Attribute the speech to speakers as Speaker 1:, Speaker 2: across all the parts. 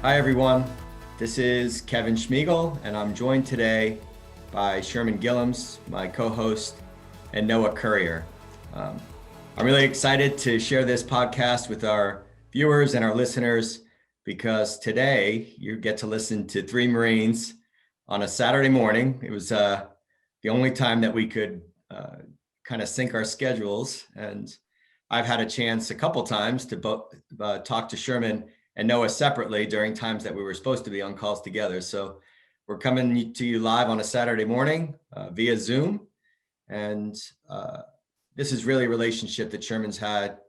Speaker 1: Hi everyone, this is Kevin Schmiegel, and I'm joined today by Sherman Gillums, my co-host, and Noah Currier. I'm really excited to share this podcast with our viewers and our listeners because today you get to listen to three Marines on a Saturday morning. It was the only time that we could kind of sync our schedules, and I've had a chance a couple times to talk to Sherman and Noah separately during times that we were supposed to be on calls together. So we're coming to you live on a Saturday morning via Zoom. And this is really a relationship that Sherman's had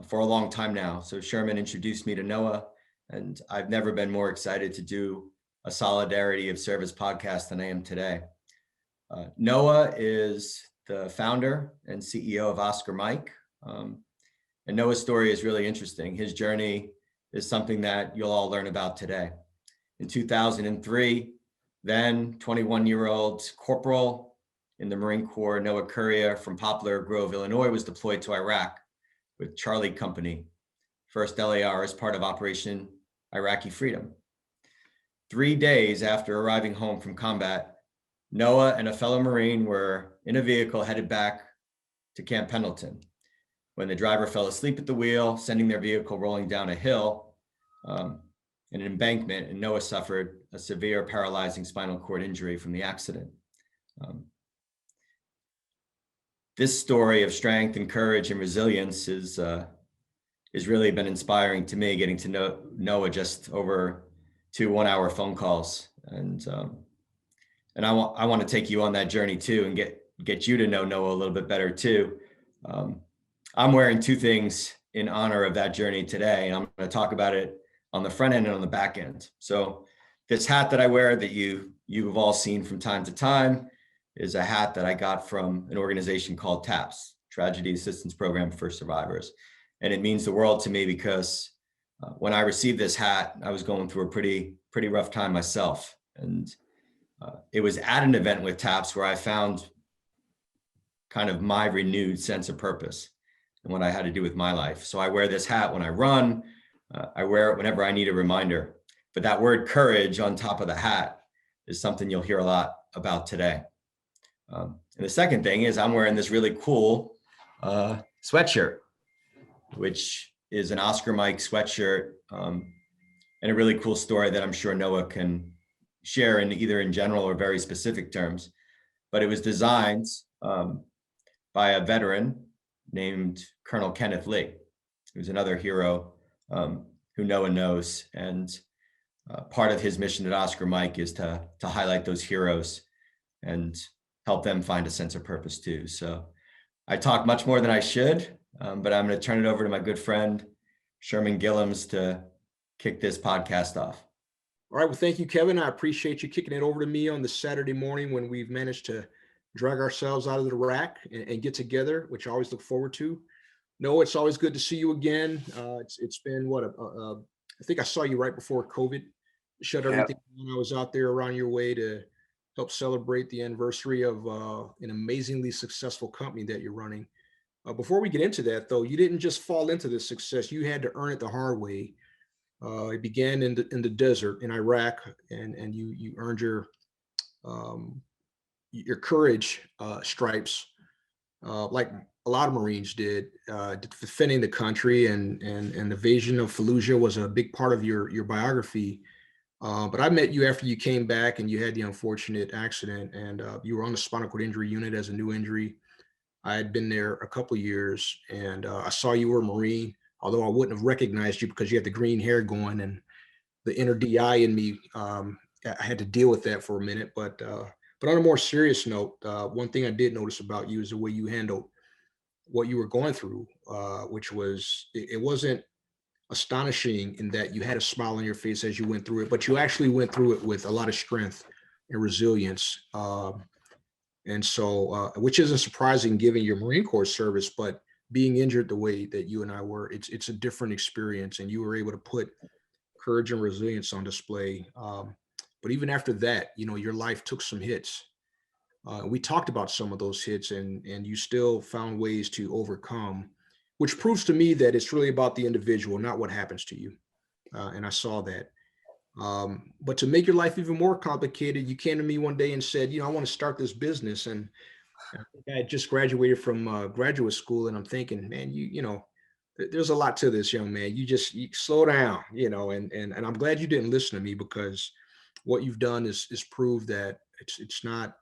Speaker 1: for a long time now. So Sherman introduced me to Noah, and I've never been more excited to do a solidarity of service podcast than I am today. Noah is the founder and CEO of Oscar Mike. And Noah's story is really interesting. His journey is something that you'll all learn about today. In 2003, then 21-year-old corporal in the Marine Corps, Noah Currier from Poplar Grove, Illinois, was deployed to Iraq with Charlie Company, 1st LAR, as part of Operation Iraqi Freedom. 3 days after arriving home from combat, Noah and a fellow Marine were in a vehicle headed back to Camp Pendleton when the driver fell asleep at the wheel, sending their vehicle rolling down a hill in an embankment, and Noah suffered a severe paralyzing spinal cord injury from the accident. This story of strength and courage and resilience is really been inspiring to me, getting to know Noah just over 2 one-hour phone calls. And I want to take you on that journey too, and get you to know Noah a little bit better too. I'm wearing 2 things in honor of that journey today, and I'm going to talk about it on the front end and on the back end. So this hat that I wear that you've all seen from time to time is a hat that I got from an organization called TAPS, Tragedy Assistance Program for Survivors. And it means the world to me because when I received this hat, I was going through a pretty rough time myself. And it was at an event with TAPS where I found kind of my renewed sense of purpose and what I had to do with my life. So I wear this hat when I run. I wear it whenever I need a reminder. But that word courage on top of the hat is something you'll hear a lot about today. And the second thing is I'm wearing this really cool sweatshirt, which is an Oscar Mike sweatshirt, and a really cool story that I'm sure Noah can share in either in general or very specific terms. But it was designed by a veteran named Colonel Kenneth Lee, who's another hero who Noah knows. And part of his mission at Oscar Mike is to highlight those heroes and help them find a sense of purpose too. So I talk much more than I should, but I'm going to turn it over to my good friend, Sherman Gillums, to kick this podcast off.
Speaker 2: All right. Well, thank you, Kevin. I appreciate you kicking it over to me on this Saturday morning when we've managed to drag ourselves out of the rack and get together, which I always look forward to. No, it's always good to see you again. It's been I think I saw you right before COVID shut everything down. I was out there around your way to help celebrate the anniversary of an amazingly successful company that you're running. Before we get into that, though, you didn't just fall into this success. You had to earn it the hard way. It began in the desert in Iraq, and you earned your courage stripes, like a lot of Marines did, defending the country, and the invasion of Fallujah was a big part of your biography. But I met you after you came back and you had the unfortunate accident, and you were on the spinal cord injury unit as a new injury. I had been there a couple of years, and I saw you were a Marine, although I wouldn't have recognized you because you had the green hair going, and the inner DI in me, I had to deal with that for a minute. But on a more serious note, one thing I did notice about you is the way you handled what you were going through, which was, it wasn't astonishing in that you had a smile on your face as you went through it, but you actually went through it with a lot of strength and resilience. And so, which isn't surprising given your Marine Corps service, but being injured the way that you and I were, it's a different experience, and you were able to put courage and resilience on display. But even after that, your life took some hits. We talked about some of those hits, and you still found ways to overcome, which proves to me that it's really about the individual, not what happens to you. And I saw that. But to make your life even more complicated, you came to me one day and said, I want to start this business. And I think I had just graduated from graduate school, and I'm thinking, man, there's a lot to this, young man. You slow down, and I'm glad you didn't listen to me, because what you've done is prove that it's not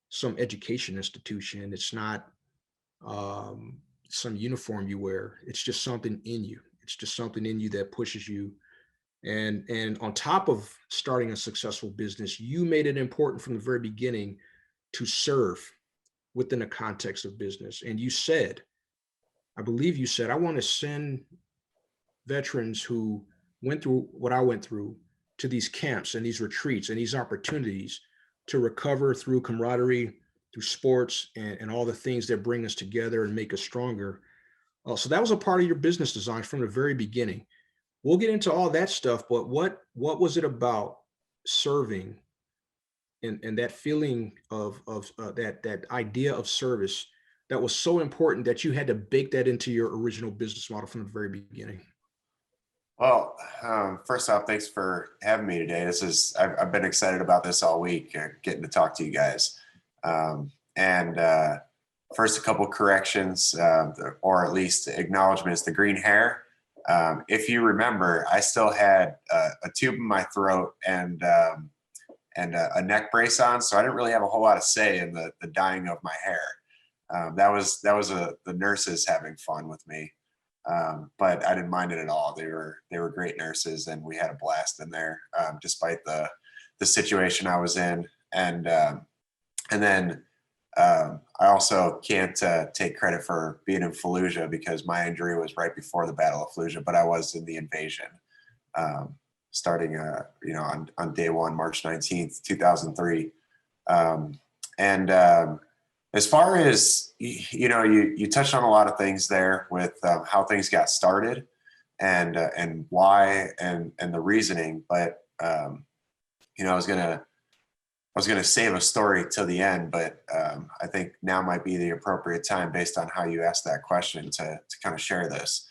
Speaker 2: some education institution. It's not um, some uniform you wear. It's just something in you. It's just something in you that pushes you. And on top of starting a successful business, you made it important from the very beginning to serve within the context of business. And you said, I believe you said, I want to send veterans who went through what I went through to these camps and these retreats and these opportunities to recover through camaraderie, through sports, and all the things that bring us together and make us stronger. So that was a part of your business design from the very beginning. We'll get into all that stuff, but what was it about serving and that feeling of that idea of service that was so important that you had to bake that into your original business model from the very beginning?
Speaker 3: Well, first off, thanks for having me today. I've been excited about this all week, getting to talk to you guys. And First, a couple corrections, or at least acknowledgments. The green hair. If you remember, I still had a tube in my throat and a neck brace on, so I didn't really have a whole lot of say in the dyeing of my hair. That was the nurses having fun with me. But I didn't mind it at all. They were great nurses, and we had a blast in there, despite the situation I was in. And then I also can't take credit for being in Fallujah, because my injury was right before the Battle of Fallujah, but I was in the invasion, starting on day one, March 19th, 2003. As far as you touched on a lot of things there with how things got started and why and the reasoning, but I was gonna save a story till the end, but I think now might be the appropriate time, based on how you asked that question, to kind of share this.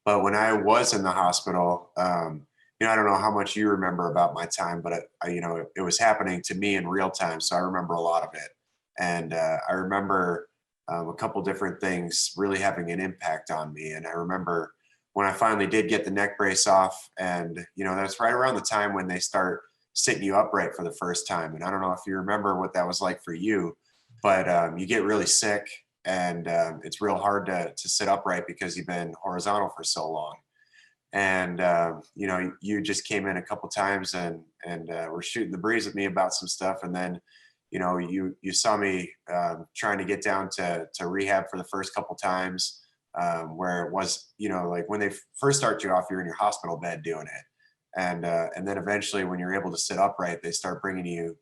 Speaker 3: But when I was in the hospital, I don't know how much you remember about my time, but it was happening to me in real time, so I remember a lot of it. And I remember a couple different things really having an impact on me. And I remember when I finally did get the neck brace off, and that's right around the time when they start sitting you upright for the first time. And I don't know if you remember what that was like for you, but you get really sick, and it's real hard to sit upright because you've been horizontal for so long. And you just came in a couple times and were shooting the breeze with me about some stuff, and then you saw me trying to get down to rehab for the first couple times, where it was like when they first start you off, you're in your hospital bed doing it, and then eventually when you're able to sit upright, they start bringing you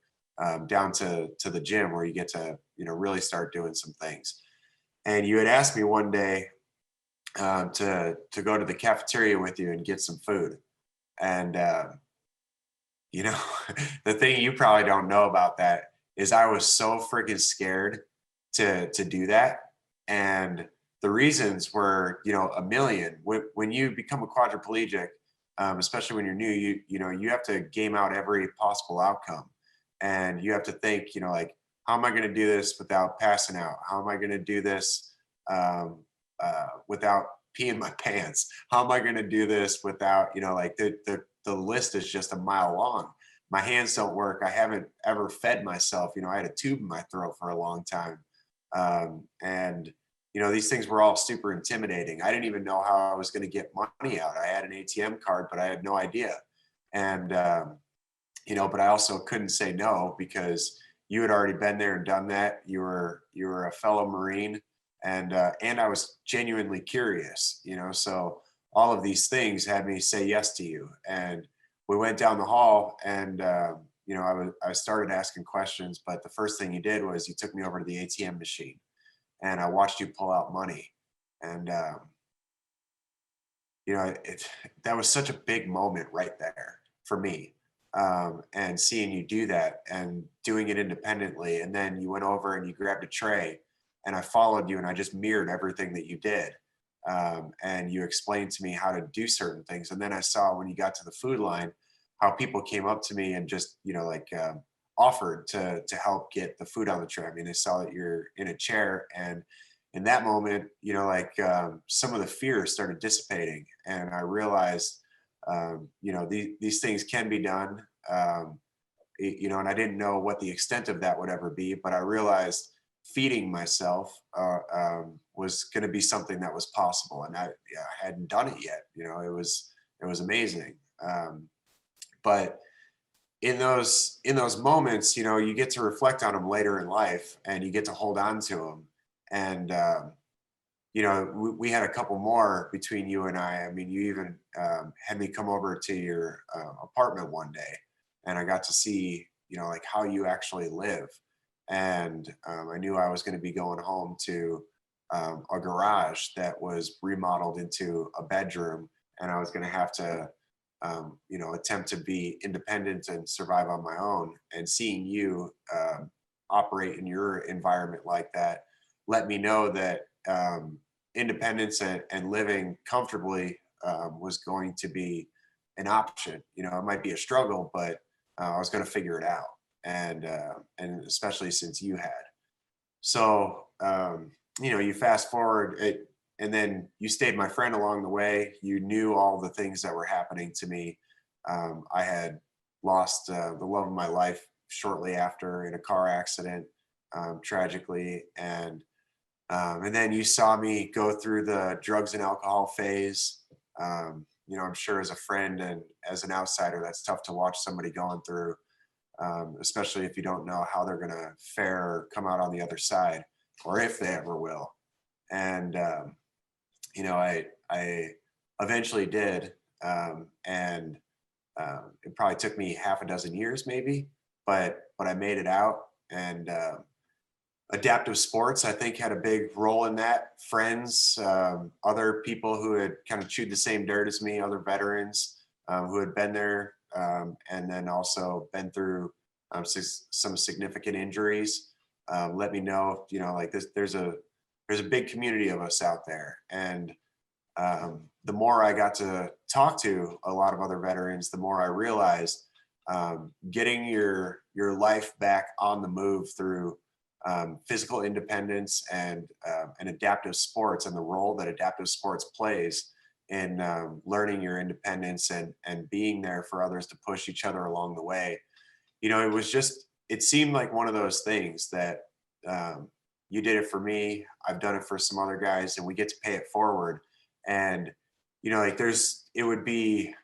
Speaker 3: down to the gym, where you get to really start doing some things. And you had asked me one day to go to the cafeteria with you and get some food, and the thing you probably don't know about that is I was so freaking scared to do that. And the reasons were, a million. When you become a quadriplegic, especially when you're new, you have to game out every possible outcome. And you have to think, like, how am I going to do this without passing out? How am I going to do this without peeing my pants? How am I going to do this without, like the list is just a mile long. My hands don't work. I haven't ever fed myself. I had a tube in my throat for a long time. And these things were all super intimidating. I didn't even know how I was going to get money out. I had an ATM card, but I had no idea. And, but I also couldn't say no, because you had already been there and done that. You were a fellow Marine, and I was genuinely curious, so all of these things had me say yes to you. And we went down the hall, and I started asking questions, but the first thing you did was you took me over to the ATM machine, and I watched you pull out money. And that was such a big moment right there for me, and seeing you do that and doing it independently. And then you went over and you grabbed a tray, and I followed you, and I just mirrored everything that you did. And you explained to me how to do certain things. And then I saw when you got to the food line, how people came up to me and just, like offered to help get the food on the tray. I mean, they saw that you're in a chair, and in that moment, some of the fear started dissipating, and I realized, these things can be done. And I didn't know what the extent of that would ever be, but I realized feeding myself was going to be something that was possible, and I hadn't done it yet. It was amazing. But in those moments, you get to reflect on them later in life, and you get to hold on to them. And we had a couple more between you and I. I mean, you even had me come over to your apartment one day, and I got to see, like how you actually live. And I knew I was going to be going home to a garage that was remodeled into a bedroom, and I was going to have to, attempt to be independent and survive on my own. And seeing you operate in your environment like that let me know that independence and living comfortably was going to be an option. It might be a struggle, but I was going to figure it out. And especially since you had. So, you fast forward it, and then you stayed my friend along the way. You knew all the things that were happening to me. I had lost the love of my life shortly after in a car accident, tragically. And then you saw me go through the drugs and alcohol phase. I'm sure as a friend and as an outsider, that's tough to watch somebody going through, especially if you don't know how they're going to fare or come out on the other side, or if they ever will. And, I eventually did. And it probably took me half a dozen years maybe, but I made it out. And adaptive sports, I think, had a big role in that. Friends, other people who had kind of chewed the same dirt as me, other veterans who had been there, and then also been through some significant injuries. Let me know, like this, there's a big community of us out there. And the more I got to talk to a lot of other veterans, the more I realized getting your life back on the move through physical independence and adaptive sports, and the role that adaptive sports plays in learning your independence and being there for others to push each other along the way. It seemed like one of those things that you did it for me, I've done it for some other guys, and we get to pay it forward. And, it would be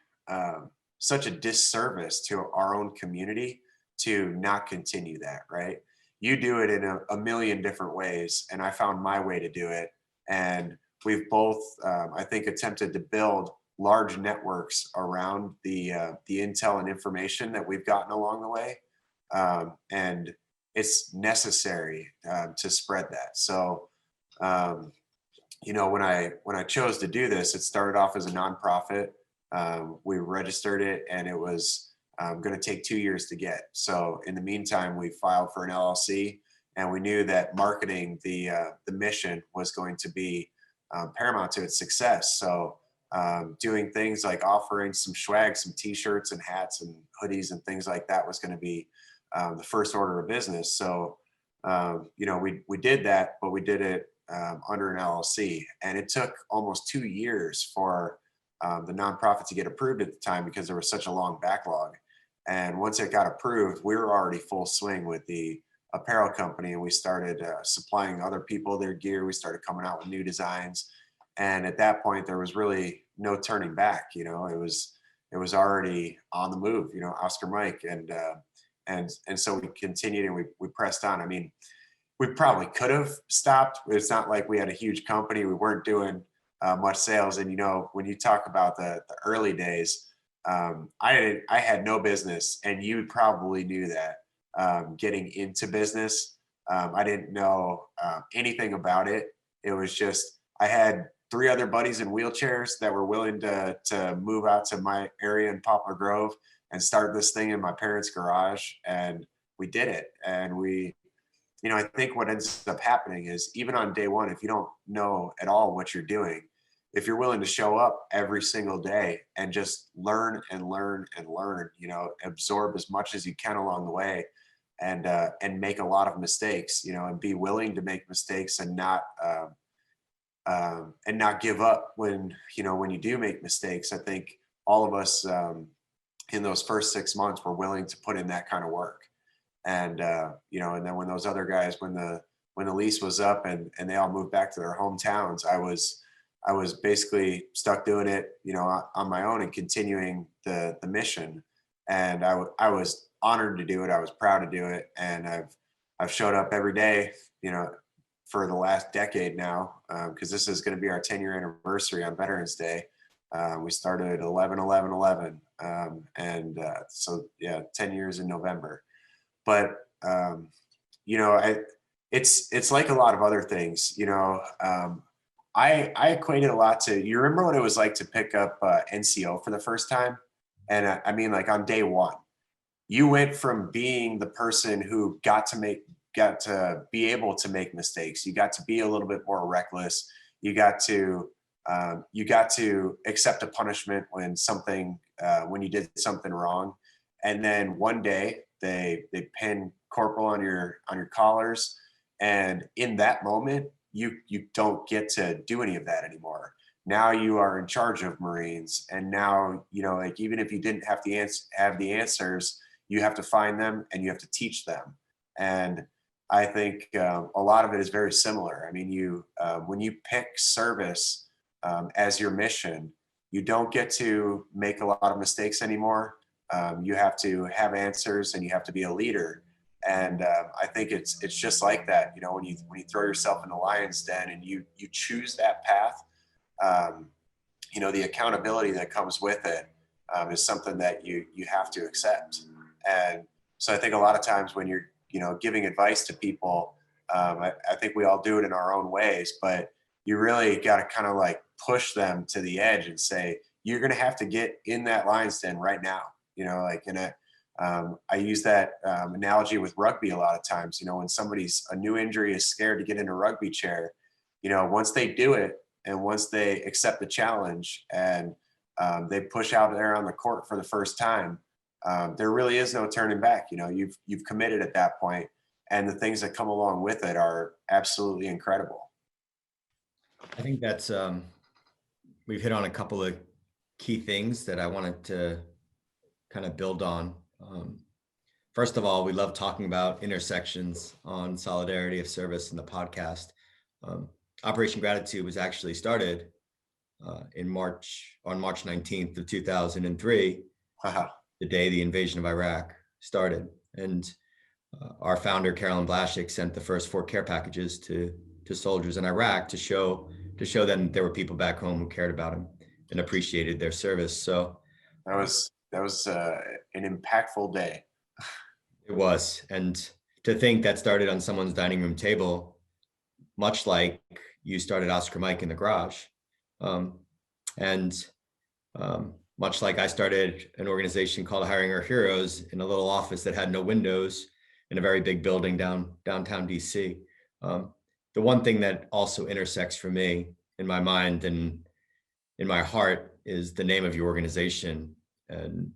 Speaker 3: such a disservice to our own community to not continue that, right? You do it in a million different ways, and I found my way to do it. And we've both, I think, attempted to build large networks around the intel and information that we've gotten along the way. And it's necessary to spread that. So, when I chose to do this, it started off as a nonprofit. We registered it, and it was going to take 2 years to get. So in the meantime, we filed for an LLC, and we knew that marketing the mission was going to be paramount to its success. So doing things like offering some swag, some T-shirts and hats and hoodies and things like that was going to be the first order of business. So we did that, but we did it under an LLC, and it took almost 2 years for the nonprofit to get approved at the time, because there was such a long backlog. And once it got approved, we were already full swing with the apparel company, and we started supplying other people their gear. We started coming out with new designs, and at that point, there was really no turning back. It was already on the move. Oscar Mike, and so we continued, and we pressed on. I mean, we probably could have stopped. It's not like we had a huge company. We weren't doing much sales. And, when you talk about the early days, I had no business, and you probably knew that getting into business. I didn't know anything about it. It was just, I had 3 other buddies in wheelchairs that were willing to move out to my area in Poplar Grove and start this thing in my parents' garage. And we did it. And I think what ends up happening is, even on day one, if you don't know at all what you're doing, if you're willing to show up every single day and just learn and learn and learn, absorb as much as you can along the way, and make a lot of mistakes, and be willing to make mistakes and not give up when you do make mistakes. I think all of us in those first 6 months were willing to put in that kind of work. And and then when those other guys, when the lease was up and they all moved back to their hometowns, I was basically stuck doing it, on my own and continuing the mission. And I was honored to do it. I was proud to do it. And I've showed up every day, for the last decade now, because this is going to be our 10-year anniversary on Veterans Day. We started 11/11/11, so yeah, 10 years in November. But it's like a lot of other things. I equate it a lot to, you remember what it was like to pick up NCO for the first time? And I mean, like on day one, you went from being the person who got to be able to make mistakes. You got to be a little bit more reckless. You got to accept a punishment when you did something wrong. And then one day they pin corporal on your collars. And in that moment, you don't get to do any of that anymore. Now you are in charge of Marines. And now, like, even if you didn't have the answers, you have to find them and you have to teach them. And I think a lot of it is very similar. I mean, when you pick service as your mission, you don't get to make a lot of mistakes anymore. You have to have answers and you have to be a leader. And I think it's just like that. When you throw yourself in the lion's den and you choose that path, the accountability that comes with it is something that you have to accept. And so I think a lot of times when you're giving advice to people, I think we all do it in our own ways, but you really got to kind of like push them to the edge and say, you're going to have to get in that lion's den right now. I use that analogy with rugby a lot of times. When a new injury is scared to get in a rugby chair, once they do it and once they accept the challenge and they push out there on the court for the first time, there really is no turning back. You've committed at that point, and the things that come along with it are absolutely incredible.
Speaker 1: I think that's we've hit on a couple of key things that I wanted to kind of build on. First of all, we love talking about intersections on solidarity of service in the podcast. Operation Gratitude was actually started on March 19th of 2003, the day the invasion of Iraq started. And our founder, Carolyn Blashik, sent the first 4 care packages to soldiers in Iraq to show them there were people back home who cared about them and appreciated their service. So
Speaker 3: that was an impactful day.
Speaker 1: It was. And to think that started on someone's dining room table, much like you started Oscar Mike in the garage. Much like I started an organization called Hiring Our Heroes in a little office that had no windows in a very big building downtown DC. The one thing that also intersects for me in my mind and in my heart is the name of your organization and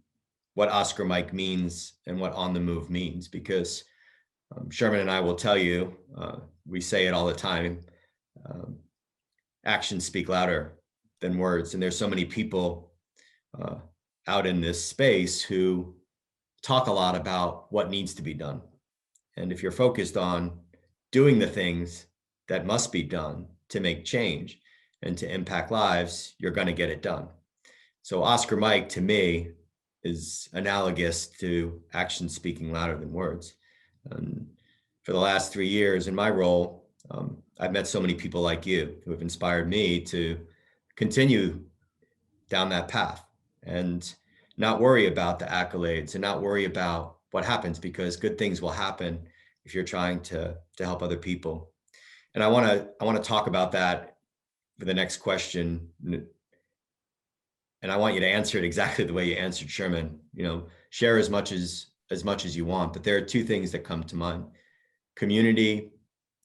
Speaker 1: what Oscar Mike means and what On the Move means, because Sherman and I will tell you, we say it all the time, actions speak louder than words. And there's so many people out in this space who talk a lot about what needs to be done. And if you're focused on doing the things that must be done to make change and to impact lives, you're going to get it done. So Oscar Mike, to me, is analogous to action speaking louder than words. And for the last 3 years in my role, I've met so many people like you who have inspired me to continue down that path and not worry about the accolades and not worry about what happens, because good things will happen if you're trying to help other people. And I want to talk about that for the next question. And I want you to answer it exactly the way you answered Sherman. Share as much as you want, but there are 2 things that come to mind: community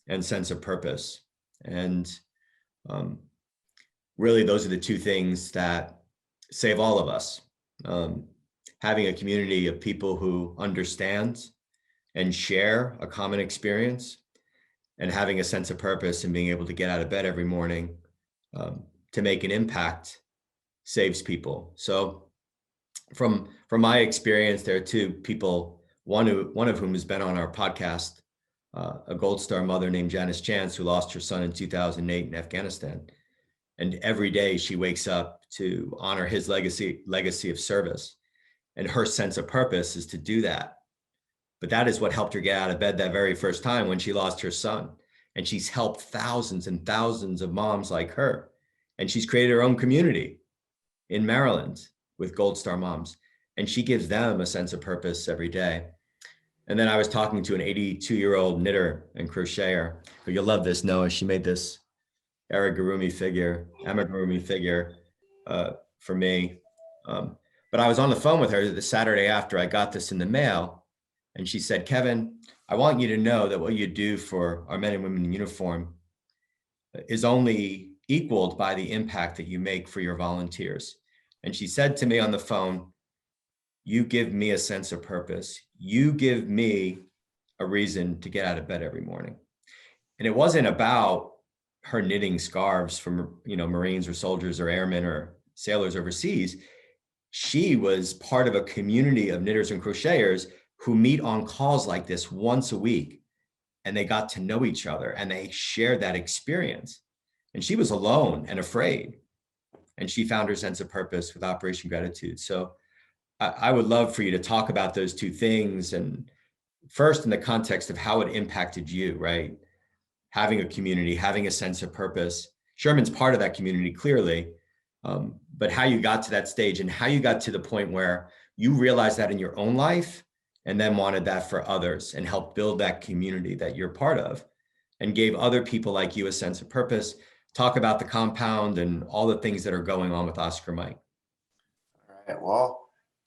Speaker 1: and sense of purpose. And really, those are the two things that save all of us. Having a community of people who understand and share a common experience, and having a sense of purpose and being able to get out of bed every morning to make an impact saves people. So from my experience, there are two people, one of whom has been on our podcast, a Gold Star mother named Janice Chance, who lost her son in 2008 in Afghanistan. And every day she wakes up to honor his legacy of service. And her sense of purpose is to do that. But that is what helped her get out of bed that very first time when she lost her son. And she's helped thousands and thousands of moms like her. And she's created her own community in Maryland with Gold Star moms. And she gives them a sense of purpose every day. And then I was talking to an 82-year-old knitter and crocheter, who, you'll love this, Noah. She made this amigurumi figure for me. But I was on the phone with her the Saturday after I got this in the mail. And she said, Kevin, I want you to know that what you do for our men and women in uniform is only equaled by the impact that you make for your volunteers. And she said to me on the phone, you give me a sense of purpose. You give me a reason to get out of bed every morning. And it wasn't about her knitting scarves from, Marines or soldiers or airmen or sailors overseas. She was part of a community of knitters and crocheters who meet on calls like this once a week, and they got to know each other and they shared that experience. And she was alone and afraid, and she found her sense of purpose with Operation Gratitude. So I would love for you to talk about those two things, and first in the context of how it impacted you, right? Having a community, having a sense of purpose. Sherman's part of that community, clearly, but how you got to that stage and how you got to the point where you realized that in your own life and then wanted that for others and helped build that community that you're part of and gave other people like you a sense of purpose. Talk about the compound and all the things that are going on with Oscar Mike.
Speaker 3: All right. Well,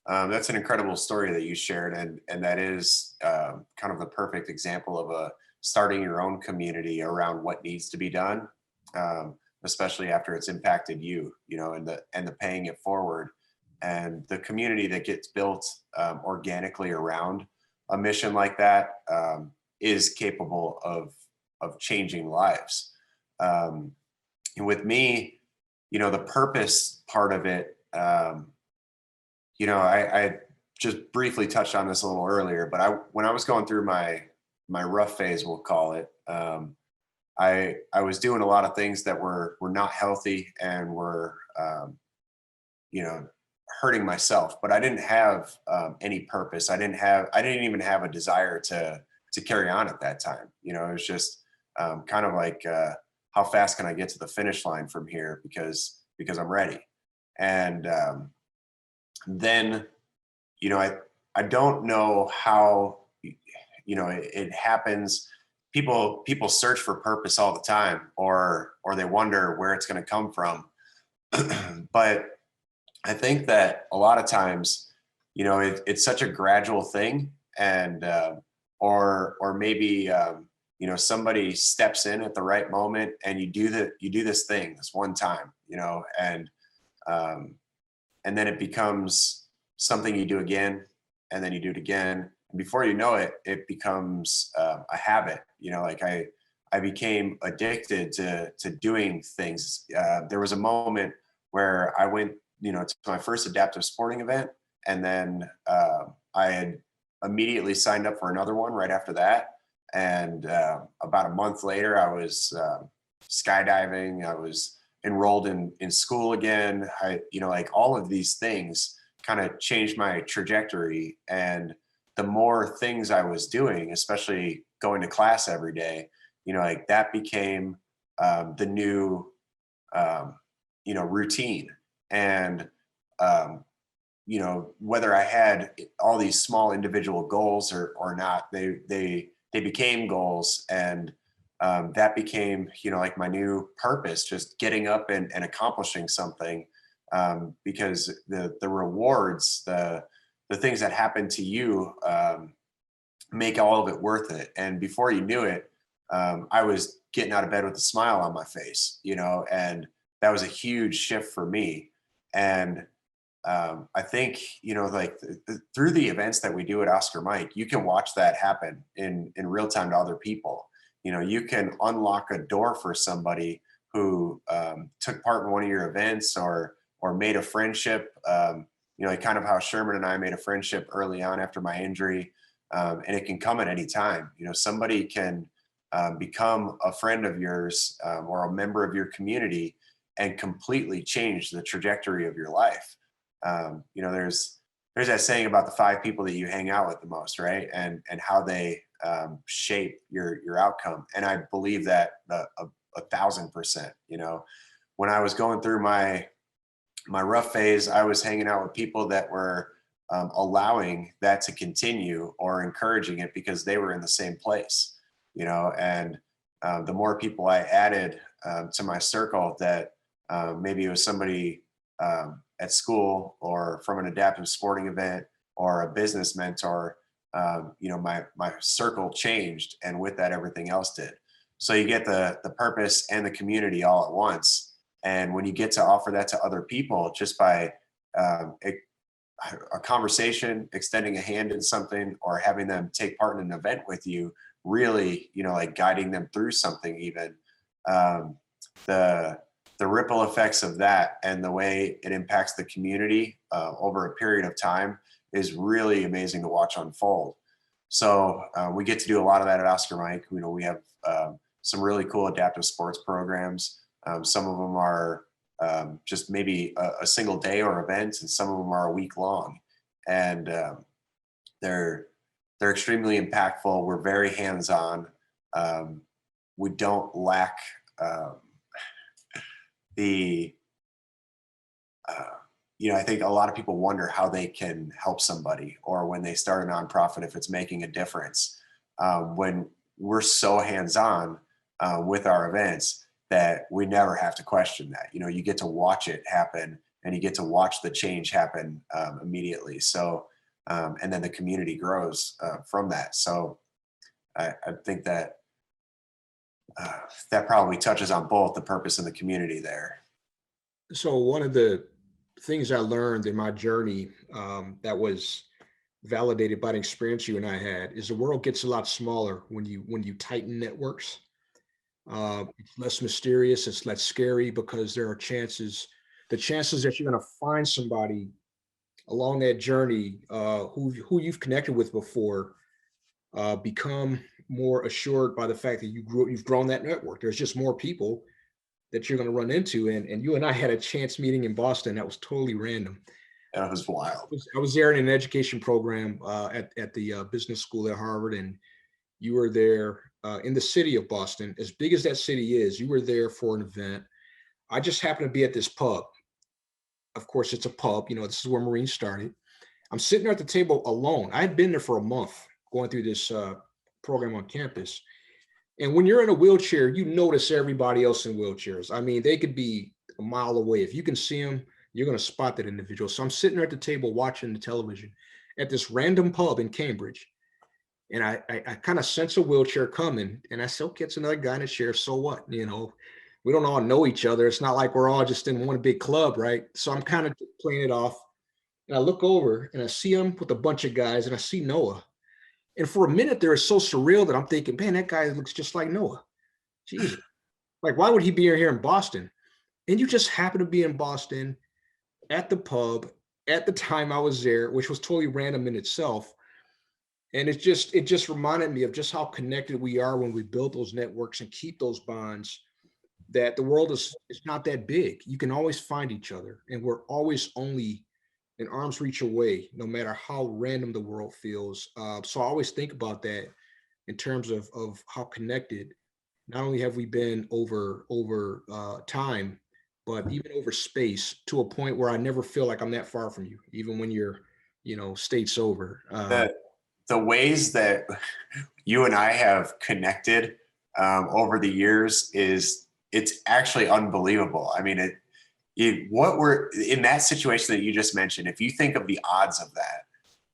Speaker 3: that's an incredible story that you shared, and that is kind of the perfect example of starting your own community around what needs to be done, especially after it's impacted you, and the paying it forward, and the community that gets built organically around a mission like that is capable of changing lives. And with me, the purpose part of it. I just briefly touched on this a little earlier, but when I was going through my rough phase, we'll call it, I was doing a lot of things that were not healthy and were, hurting myself, but I didn't have any purpose. I didn't even have a desire to carry on at that time. It was just kind of like, how fast can I get to the finish line from here? Because I'm ready. And then, I don't know how, it happens. People search for purpose all the time, or they wonder where it's going to come from. But I think that a lot of times, it's such a gradual thing, and or maybe somebody steps in at the right moment, and you do this thing this one time, and then it becomes something you do again, and then you do it again. And before you know it, it becomes a habit. Like I became addicted to doing things. There was a moment where I went, to my first adaptive sporting event, and then I had immediately signed up for another one right after that. And about a month later, I was skydiving. I was enrolled in school again. Like all of these things kind of changed my trajectory. And the more things I was doing, especially going to class every day, like that became the new, routine. And, whether I had all these small individual goals or not, they became goals. And that became, like my new purpose, just getting up and accomplishing something, because the rewards, the things that happen to you make all of it worth it. And before you knew it, I was getting out of bed with a smile on my face, and that was a huge shift for me. And I think, like through the events that we do at Oscar Mike, you can watch that happen in real time to other people. You can unlock a door for somebody who took part in one of your events or made a friendship, like kind of how Sherman and I made a friendship early on after my injury. And it can come at any time. Somebody can become a friend of yours or a member of your community and completely change the trajectory of your life. There's that saying about the 5 people that you hang out with the most, right? And how they shape your outcome. And I believe that 1,000%. When I was going through my rough phase, I was hanging out with people that were allowing that to continue or encouraging it because they were in the same place, and the more people I added to my circle that maybe it was somebody at school or from an adaptive sporting event or a business mentor, my circle changed, and with that, everything else did. So you get the purpose and the community all at once. And when you get to offer that to other people just by a conversation, extending a hand in something, or having them take part in an event with you, really, like guiding them through something even, the ripple effects of that and the way it impacts the community over a period of time is really amazing to watch unfold. So we get to do a lot of that at Oscar Mike. We have some really cool adaptive sports programs. Some of them are just maybe a single day or events, and some of them are a week long. And they're extremely impactful. We're very hands-on. We don't lack I think a lot of people wonder how they can help somebody, or when they start a nonprofit, if it's making a difference. When we're so hands-on with our events that we never have to question that. You get to watch it happen, and you get to watch the change happen immediately. So, and then the community grows from that. So I think that that probably touches on both the purpose and the community there.
Speaker 2: So one of the things I learned in my journey that was validated by the experience you and I had is the world gets a lot smaller when you tighten networks. It's less mysterious, it's less scary, because there are the chances that you're going to find somebody along that journey who you've connected with before become more assured by the fact that you've grown that network. There's just more people that you're going to run into. And you and I had a chance meeting in Boston that was totally random.
Speaker 3: That was wild.
Speaker 2: I was there in an education program at the business school at Harvard, and you were there in the city of Boston. As big as that city is, you were there for an event. I just happened to be at this pub. Of course, it's a pub. This is where Marines started. I'm sitting there at the table alone. I had been there for a month going through this program on campus. And when you're in a wheelchair, you notice everybody else in wheelchairs. I mean, they could be a mile away. If you can see them, you're going to spot that individual. So I'm sitting there at the table watching the television at this random pub in Cambridge. And I kind of sense a wheelchair coming. And I said, okay, it's another guy in a chair. So what? We don't all know each other. It's not like we're all just in one big club, right? So I'm kind of playing it off. And I look over and I see him with a bunch of guys, and I see Noah. And for a minute there, it's so surreal that I'm thinking, man, that guy looks just like Noah. Jesus. Like, why would he be here in Boston? And you just happen to be in Boston at the pub at the time I was there, which was totally random in itself. And it just reminded me of just how connected we are when we build those networks and keep those bonds, that the world is not that big. You can always find each other, and we're always only an arm's reach away, no matter how random the world feels. So I always think about that in terms of how connected, not only have we been over time, but even over space, to a point where I never feel like I'm that far from you, even when you're, states over.
Speaker 3: The ways that you and I have connected over the years it's actually unbelievable. I mean, what we're in that situation that you just mentioned, if you think of the odds of that,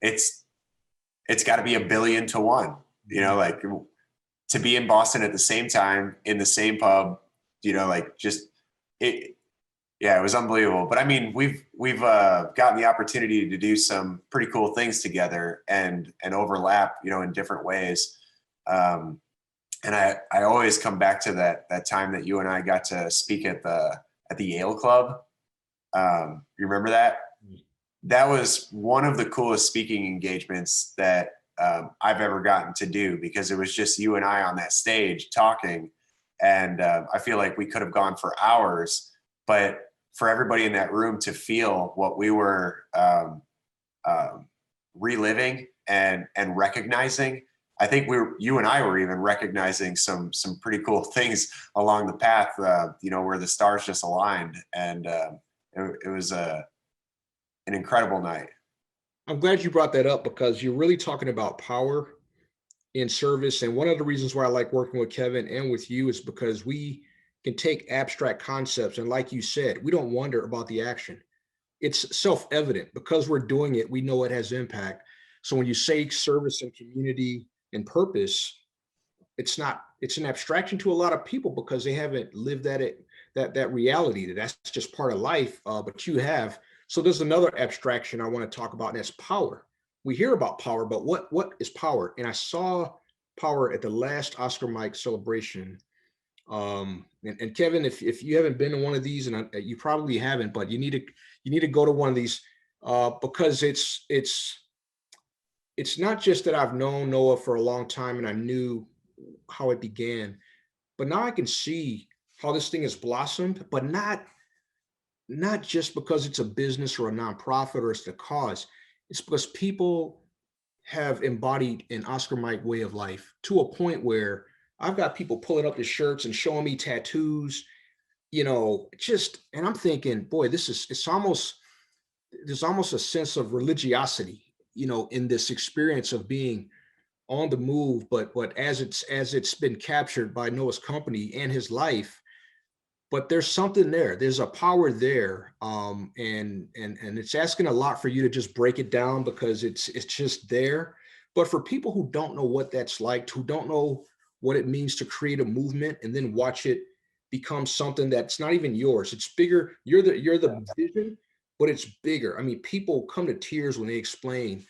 Speaker 3: it's got to be 1 billion to 1, like to be in Boston at the same time in the same pub, like just Yeah, it was unbelievable. But I mean, we've gotten the opportunity to do some pretty cool things together and overlap, you know, in different ways. And I always come back to that time that you and I got to speak at the Yale Club. You remember that? That was one of the coolest speaking engagements that I've ever gotten to do, because it was just you and I on that stage talking. And I feel like we could have gone for hours, but for everybody in that room to feel what we were reliving and recognizing, I think you and I were even recognizing some pretty cool things along the path, you know, where the stars just aligned, and it was an incredible night.
Speaker 2: I'm glad you brought that up, because you're really talking about power in service. And one of the reasons why I like working with Kevin and with you is because we can take abstract concepts, and like you said, we don't wonder about the action. It's self-evident. Because we're doing it, we know it has impact. So when you say service and community and purpose, it's an abstraction to a lot of people, because they haven't lived that reality. That's just part of life, but you have. So there's another abstraction I want to talk about, and that's power. We hear about power, but what is power? And I saw power at the last Oscar Mike celebration. And Kevin, if you haven't been to one of these, and you probably haven't, but you need to go to one of these, because it's not just that I've known Noah for a long time and I knew how it began, but now I can see how this thing has blossomed, but not just because it's a business or a nonprofit or it's the cause. It's because people have embodied an Oscar Mike way of life to a point where I've got people pulling up the shirts and showing me tattoos, you know, and I'm thinking, boy, there's almost a sense of religiosity, you know, in this experience of being on the move, but as it's been captured by Noah's company and his life. But there's something there. There's a power there, and it's asking a lot for you to just break it down, because it's just there. But for people who don't know what that's like, who don't know what it means to create a movement and then watch it become something that's not even yours, it's bigger. You're the vision, but it's bigger. I mean, people come to tears when they explain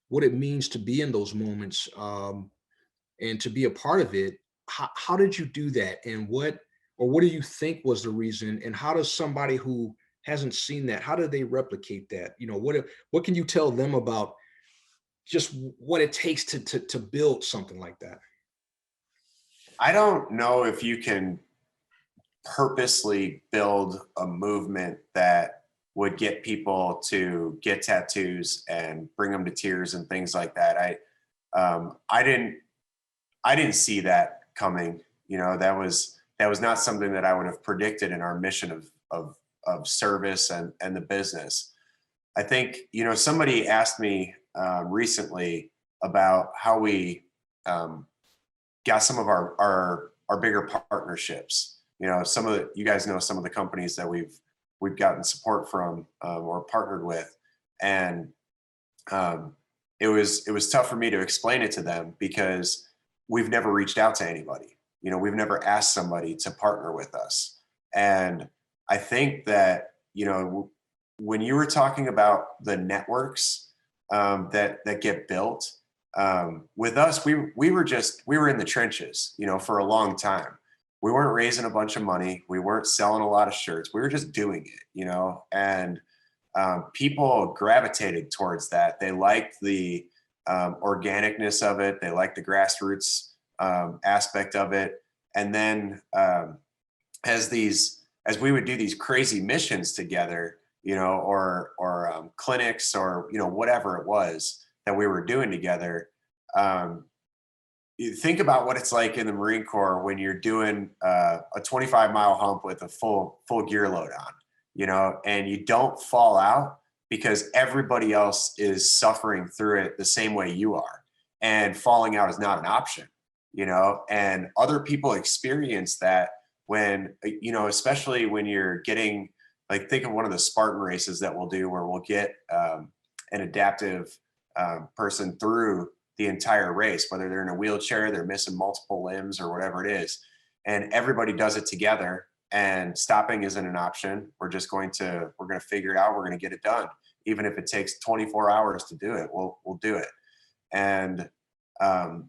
Speaker 2: what it means to be in those moments, and to be a part of it. How did you do that, and what do you think was the reason? And how does somebody who hasn't seen that, how do they replicate that? You know, what can you tell them about just what it takes to build something like that?
Speaker 3: I don't know if you can purposely build a movement that would get people to get tattoos and bring them to tears and things like that. I didn't see that coming. You know, that was not something that I would have predicted in our mission of service and the business. I think, you know, somebody asked me recently about how we got some of our bigger partnerships. You know, you guys know some of the companies that we've gotten support from or partnered with, and it was tough for me to explain it to them, because we've never reached out to anybody. You know, we've never asked somebody to partner with us. And I think that, you know, when you were talking about the networks that get built, with us, we were in the trenches, you know, for a long time. We weren't raising a bunch of money. We weren't selling a lot of shirts. We were just doing it, you know, and people gravitated towards that. They liked the organicness of it. They liked the grassroots aspect of it. And then as we would do these crazy missions together, you know, or clinics, or, you know, whatever it was that we were doing together, you think about what it's like in the Marine Corps when you're doing a 25-mile hump with a full gear load on, you know, and you don't fall out because everybody else is suffering through it the same way you are, and falling out is not an option, you know. And other people experience that when, you know, especially when you're getting, like, think of one of the Spartan races that we'll do, where we'll get an adaptive person through the entire race, whether they're in a wheelchair, they're missing multiple limbs, or whatever it is. And everybody does it together. and stopping isn't an option. We're going to figure it out. We're going to get it done. Even if it takes 24 hours to do it, we'll do it. And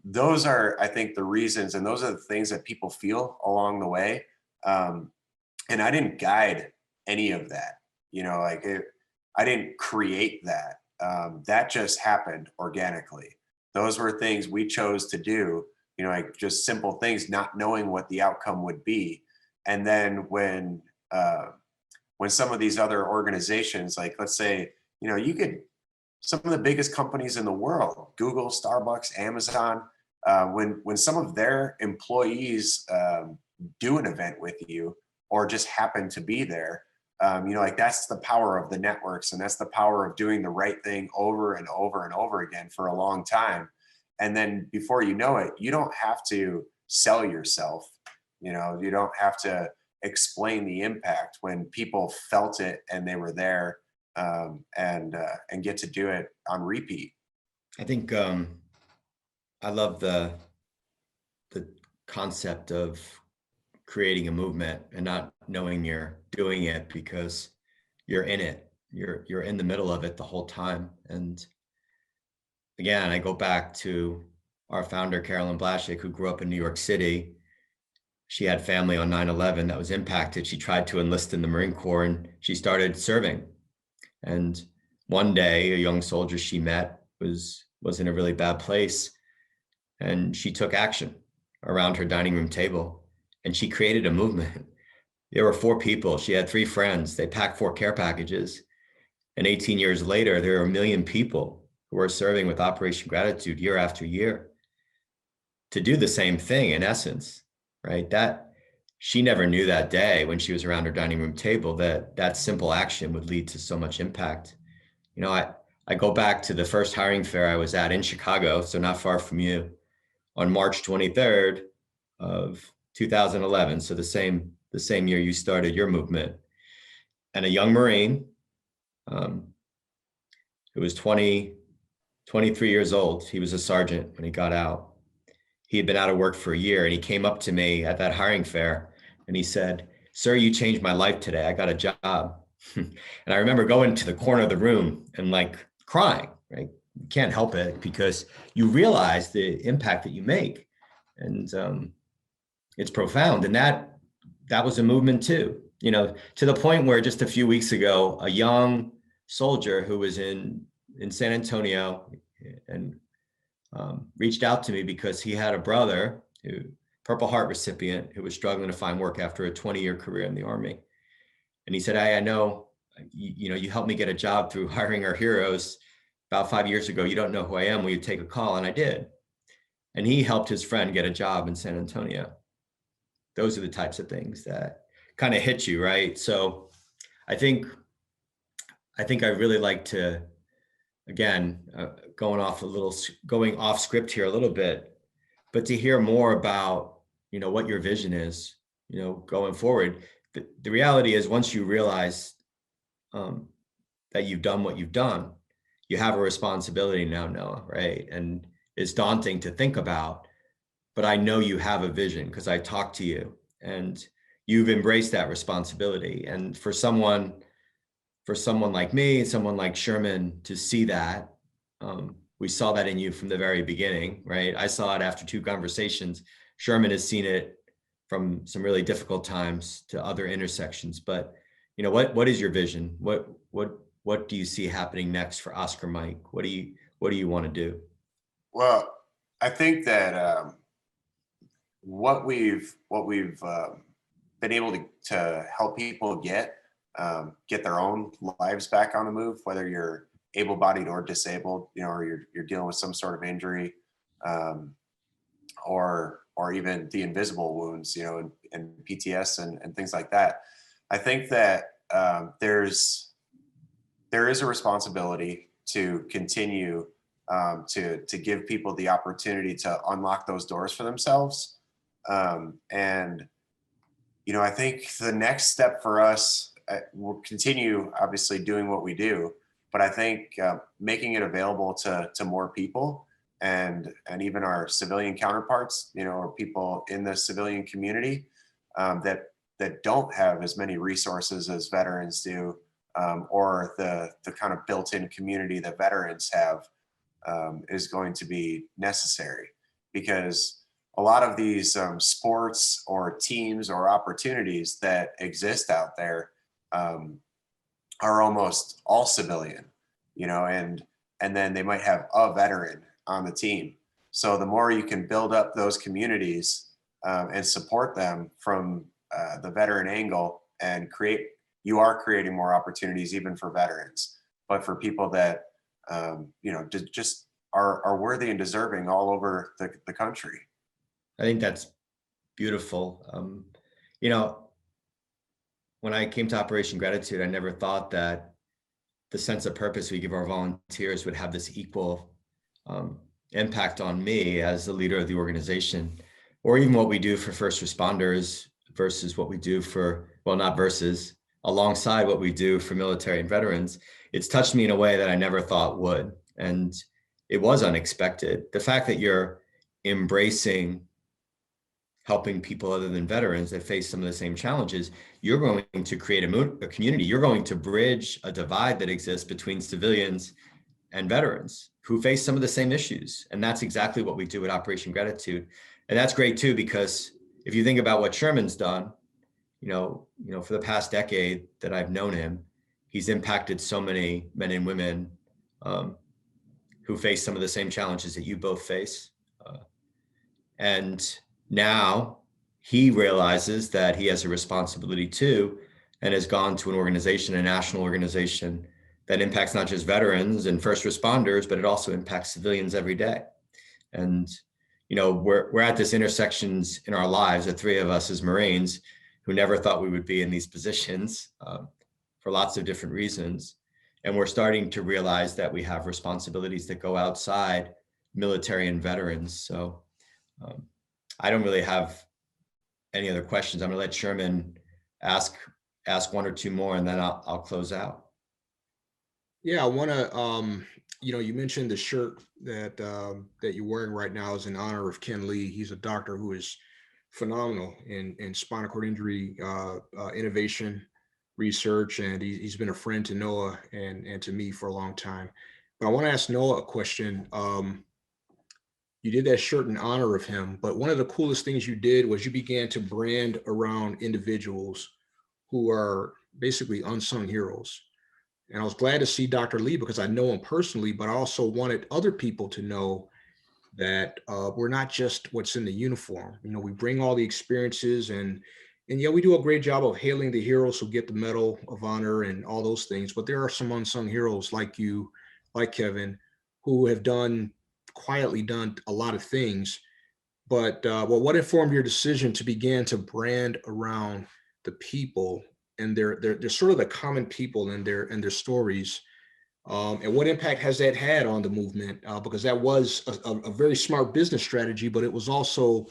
Speaker 3: those are, I think, the reasons, and those are the things that people feel along the way. And I didn't guide any of that, I didn't create that. That just happened organically. Those were things we chose to do, like just simple things, not knowing what the outcome would be. And then when some of these other organizations, like let's say, some of the biggest companies in the world, Google, Starbucks, Amazon, when some of their employees do an event with you or just happen to be there, that's the power of the networks, and that's the power of doing the right thing over and over and over again for a long time. And then before you know it, you don't have to sell yourself. You don't have to explain the impact when people felt it and they were there, and get to do it on repeat.
Speaker 1: I think I love the concept of creating a movement and not knowing you're doing it because you're in it. You're in the middle of it the whole time. And again, I go back to our founder, Carolyn Blashik, who grew up in New York City. She had family on 9/11 that was impacted. She tried to enlist in the Marine Corps and she started serving. And one day, a young soldier she met was in a really bad place, and she took action around her dining room table, and she created a movement. There were 4 people. She had 3 friends. They packed 4 care packages. And 18 years later, there are 1 million people who are serving with Operation Gratitude year after year to do the same thing, in essence, right? That she never knew that day when she was around her dining room table that simple action would lead to so much impact. I go back to the first hiring fair I was at in Chicago, so not far from you, on March 23rd of 2011. So the same year you started your movement. And a young Marine, who was 23 years old, he was a sergeant when he got out. He had been out of work for a year, and he came up to me at that hiring fair and he said, "Sir, you changed my life today. I got a job." And I remember going to the corner of the room and crying, right? You can't help it because you realize the impact that you make. And it's profound. And that was a movement too, to the point where just a few weeks ago, a young soldier who was in San Antonio and reached out to me because he had a brother, Purple Heart recipient, who was struggling to find work after a 20-year career in the Army. And he said, "Hey, I know, you helped me get a job through hiring our heroes about 5 years ago. You don't know who I am. Will you take a call?" And I did. And he helped his friend get a job in San Antonio. Those are the types of things that kind of hit you, right? So I think I really like to, again, going off script here a little bit, but to hear more about, what your vision is, going forward. The reality is, once you realize that you've done what you've done, you have a responsibility now, Noah, right? And it's daunting to think about, but I know you have a vision because I talked to you and you've embraced that responsibility. And for someone like me, someone like Sherman, to see that, we saw that in you from the very beginning, right? I saw it after 2 conversations. Sherman has seen it from some really difficult times to other intersections. But what is your vision? What do you see happening next for Oscar Mike? What do you want to do?
Speaker 3: Well, I think that what we've been able to help people get their own lives back on the move, whether you're able-bodied or disabled, or you're dealing with some sort of injury, or even the invisible wounds, and PTS and things like that. I think that there is a responsibility to continue to give people the opportunity to unlock those doors for themselves. And I think the next step for us, we'll continue obviously doing what we do, but I think making it available to more people, and even our civilian counterparts, or people in the civilian community, that that don't have as many resources as veterans do, or the kind of built-in community that veterans have, is going to be necessary, because a lot of these sports or teams or opportunities that exist out there are almost all civilian, and then they might have a veteran on the team. So the more you can build up those communities and support them from the veteran angle, and you are creating more opportunities even for veterans, but for people that just are worthy and deserving all over the country.
Speaker 1: I think that's beautiful. When I came to Operation Gratitude, I never thought that the sense of purpose we give our volunteers would have this equal impact on me as the leader of the organization, or even what we do for first responders versus what we do alongside what we do for military and veterans. It's touched me in a way that I never thought would. And it was unexpected. The fact that you're embracing helping people other than veterans that face some of the same challenges, you're going to create a community. You're going to bridge a divide that exists between civilians and veterans who face some of the same issues. And that's exactly what we do at Operation Gratitude. And that's great too, because if you think about what Sherman's done, for the past decade that I've known him, he's impacted so many men and women who face some of the same challenges that you both face. And now he realizes that he has a responsibility too, and has gone to an organization, a national organization that impacts not just veterans and first responders, but it also impacts civilians every day. And, we're at this intersections in our lives, the three of us as Marines, who never thought we would be in these positions for lots of different reasons. And we're starting to realize that we have responsibilities that go outside military and veterans. So I don't really have any other questions. I'm gonna let Sherman ask one or two more, and then I'll close out.
Speaker 2: Yeah, I want to, you mentioned the shirt that you're wearing right now is in honor of Ken Lee. He's a doctor who is phenomenal in spinal cord injury innovation research, and he's been a friend to Noah and to me for a long time. But I want to ask Noah a question. You did that shirt in honor of him, but one of the coolest things you did was you began to brand around individuals who are basically unsung heroes. And I was glad to see Dr. Lee because I know him personally, but I also wanted other people to know that we're not just what's in the uniform. We bring all the experiences, and yeah, we do a great job of hailing the heroes who get the Medal of Honor and all those things. But there are some unsung heroes like you, like Kevin, who have quietly done a lot of things. But what informed your decision to begin to brand around the people and they're sort of the common people and their stories? And what impact has that had on the movement? Because that was a very smart business strategy, but it was also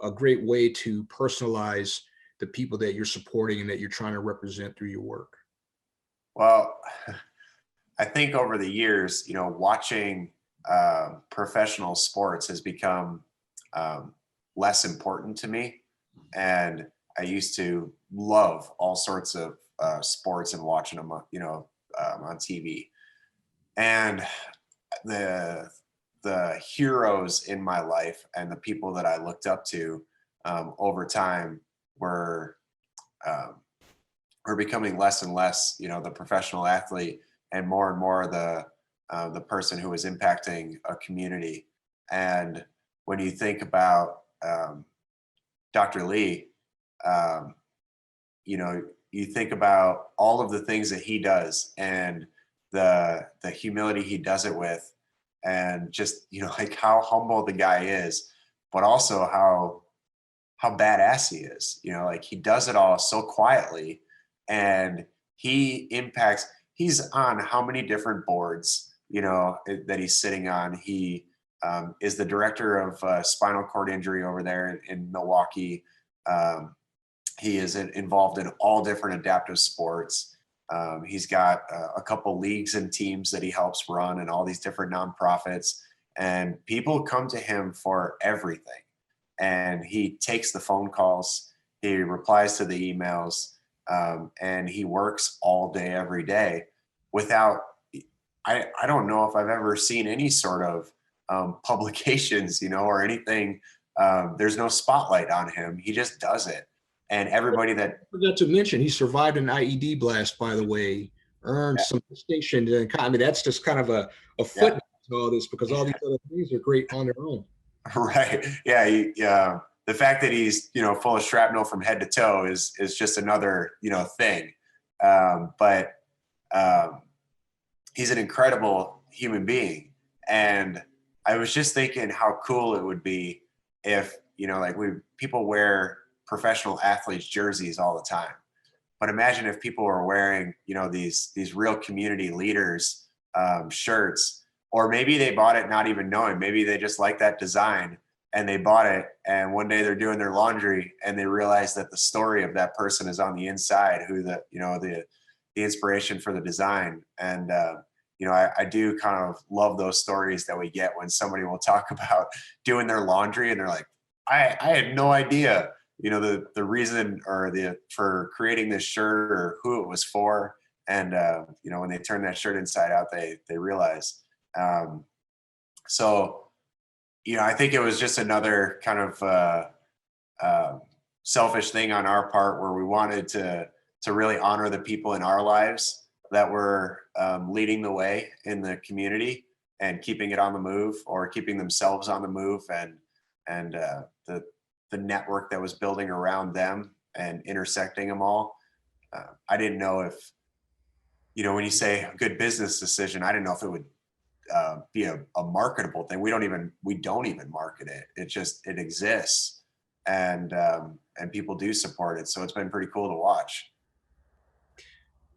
Speaker 2: a great way to personalize the people that you're supporting and that you're trying to represent through your work.
Speaker 3: Well, I think over the years, watching professional sports has become less important to me. And I used to love all sorts of sports and watching them, on TV. And the heroes in my life and the people that I looked up to over time were becoming less and less, the professional athlete, and more the person who was impacting a community. And when you think about Dr. Lee, you think about all of the things that he does and the humility he does it with, and just, like how humble the guy is, but also how badass he is, like he does it all so quietly, and he's on how many different boards, that he's sitting on. He is the director of spinal cord injury over there in Milwaukee. He is involved in all different adaptive sports. He's got a couple leagues and teams that he helps run, and all these different nonprofits, and people come to him for everything. And he takes the phone calls. He replies to the emails, and he works all day, every day without, I don't know if I've ever seen any sort of publications, or anything. There's no spotlight on him. He just does it. And everybody that
Speaker 2: I forgot to mention, he survived an IED blast, by the way, earned
Speaker 3: Yeah.
Speaker 2: some distinction. I mean, that's just kind of a footnote to all this, because all these other things are great on their own.
Speaker 3: Right. Yeah. The fact that he's, full of shrapnel from head to toe is just another, thing. But he's an incredible human being. And I was just thinking how cool it would be if, like people wear professional athletes jerseys all the time. But imagine if people were wearing, these real community leaders shirts, or maybe they bought it not even knowing. Maybe they just like that design and they bought it. And one day they're doing their laundry and they realize that the story of that person is on the inside, who the inspiration for the design. And I do kind of love those stories that we get when somebody will talk about doing their laundry and they're like, I had no idea, the reason or for creating this shirt or who it was for. And, when they turn that shirt inside out, they realize. So, I think it was just another kind of selfish thing on our part, where we wanted to really honor the people in our lives that were leading the way in the community and keeping it on the move, or keeping themselves on the move, and the network that was building around them and intersecting them all. I didn't know if, when you say a good business decision, I didn't know if it would be a marketable thing. We don't even market it. It exists, and people do support it. So it's been pretty cool to watch.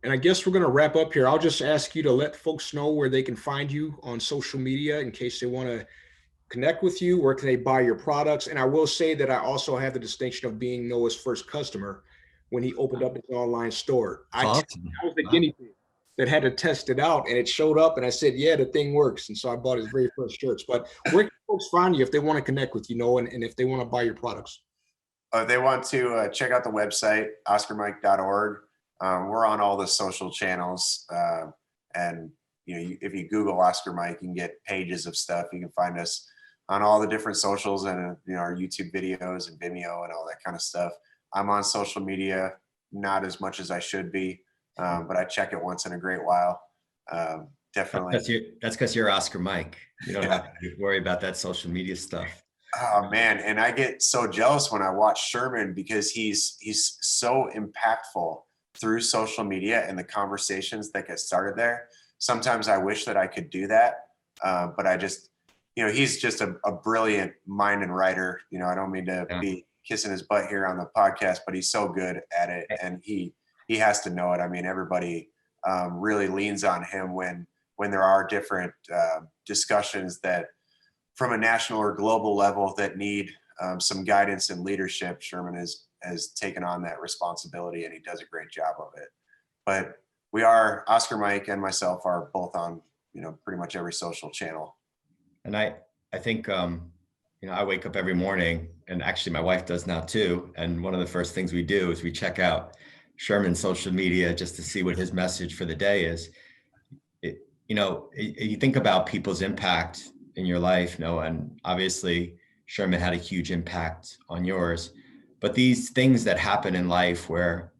Speaker 2: And I guess we're going to wrap up here. I'll just ask you to let folks know where they can find you on social media in case they want to connect with you. Where can they buy your products? And I will say that I also have the distinction of being Noah's first customer when he opened up his online store.
Speaker 1: Awesome.
Speaker 2: I was the guinea pig that had to test it out, and it showed up and I said, yeah, the thing works. And so I bought his very first shirts. But where can folks find you if they want to connect with you, Noah, and if they want to buy your products?
Speaker 3: If they want to check out the website, oscarmike.org. We're on all the social channels. And if you Google Oscar Mike, you can get pages of stuff. You can find us on all the different socials, and our YouTube videos and Vimeo and all that kind of stuff. I'm on social media, not as much as I should be, but I check it once in a great while. Definitely.
Speaker 1: That's because you're Oscar Mike. You don't have to worry about that social media stuff.
Speaker 3: Oh man, and I get so jealous when I watch Sherman, because he's so impactful through social media and the conversations that get started there. Sometimes I wish that I could do that, but I just, he's just a brilliant mind and writer. I don't mean to be kissing his butt here on the podcast, but he's so good at it, and he has to know it. I mean, everybody really leans on him when there are different discussions that from a national or global level that need some guidance and leadership. Sherman has taken on that responsibility, and he does a great job of it. But Oscar Mike and myself are both on, pretty much every social channel.
Speaker 1: And I think, I wake up every morning, and actually my wife does now too. And one of the first things we do is we check out Sherman's social media just to see what his message for the day is. You think about people's impact in your life, Noah, and obviously Sherman had a huge impact on yours. But these things that happen in life where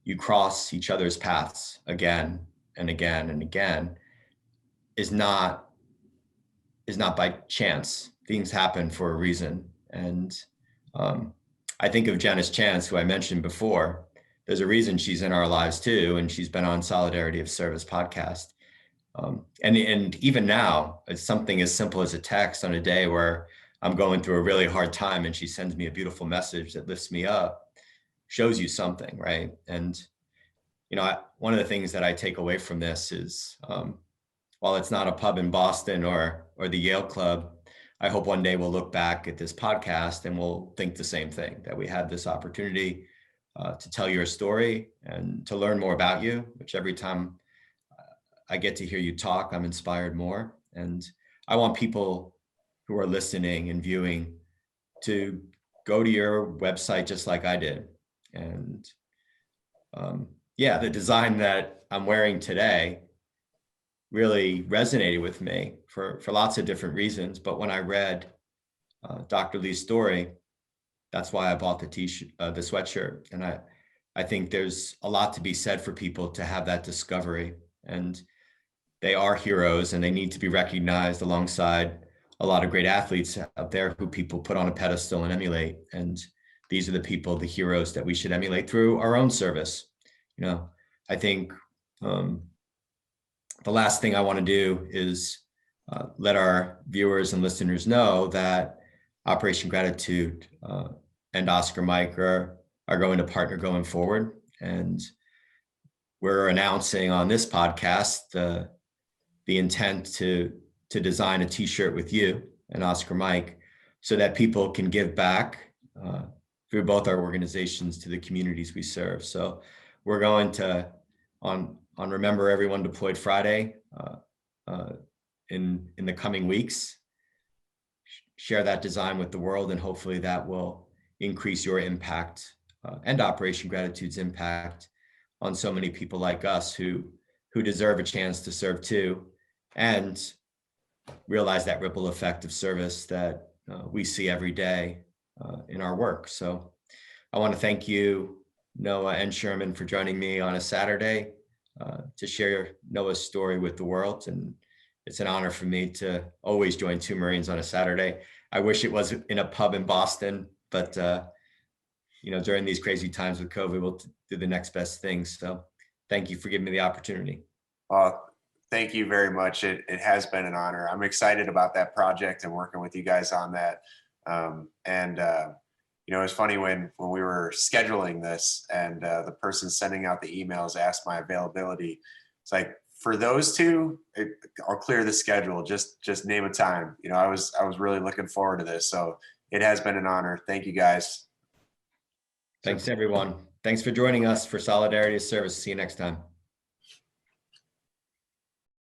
Speaker 1: you cross each other's paths again and again and again is not by chance. Things happen for a reason. And I think of Janice Chance, who I mentioned before. There's a reason she's in our lives too, and she's been on Solidarity of Service podcast. And even now, it's something as simple as a text on a day where I'm going through a really hard time and she sends me a beautiful message that lifts me up, shows you something, right? And, one of the things that I take away from this is, while it's not a pub in Boston or the Yale Club, I hope one day we'll look back at this podcast and we'll think the same thing, that we had this opportunity to tell your story and to learn more about you, which every time I get to hear you talk, I'm inspired more. And I want people who are listening and viewing to go to your website just like I did. And yeah, the design that I'm wearing today really resonated with me for lots of different reasons. But when I read Dr. Lee's story, that's why I bought the t-shirt, the sweatshirt. And I think there's a lot to be said for people to have that discovery. And they are heroes, and they need to be recognized alongside a lot of great athletes out there who people put on a pedestal and emulate. And these are the people, the heroes that we should emulate through our own service. You know, I think the last thing I want to do is let our viewers and listeners know that Operation Gratitude and Oscar Mike are going to partner going forward. And we're announcing on this podcast the intent to design a t-shirt with you and Oscar Mike so that people can give back through both our organizations to the communities we serve. So we're going to, on Remember Everyone Deployed Friday in the coming weeks, share that design with the world, and hopefully that will increase your impact and Operation Gratitude's impact on so many people like us who deserve a chance to serve too, and realize that ripple effect of service that we see every day in our work. So I want to thank you, Noah and Sherman, for joining me on a Saturday to share Noah's story with the world. And it's an honor for me to always join two Marines on a Saturday. I wish it was in a pub in Boston, but you know, during these crazy times with COVID, we'll do the next best thing. So thank you for giving me the opportunity.
Speaker 3: Thank you very much. It has been an honor. I'm excited about that project and working with you guys on that. You know, it's funny when we were scheduling this and the person sending out the emails asked my availability. It's like, for those two, I'll clear the schedule. Just name a time. You know, I was really looking forward to this. So it has been an honor. Thank you, guys.
Speaker 1: Thanks, everyone. Thanks for joining us for Solidarity of Service. See you next time.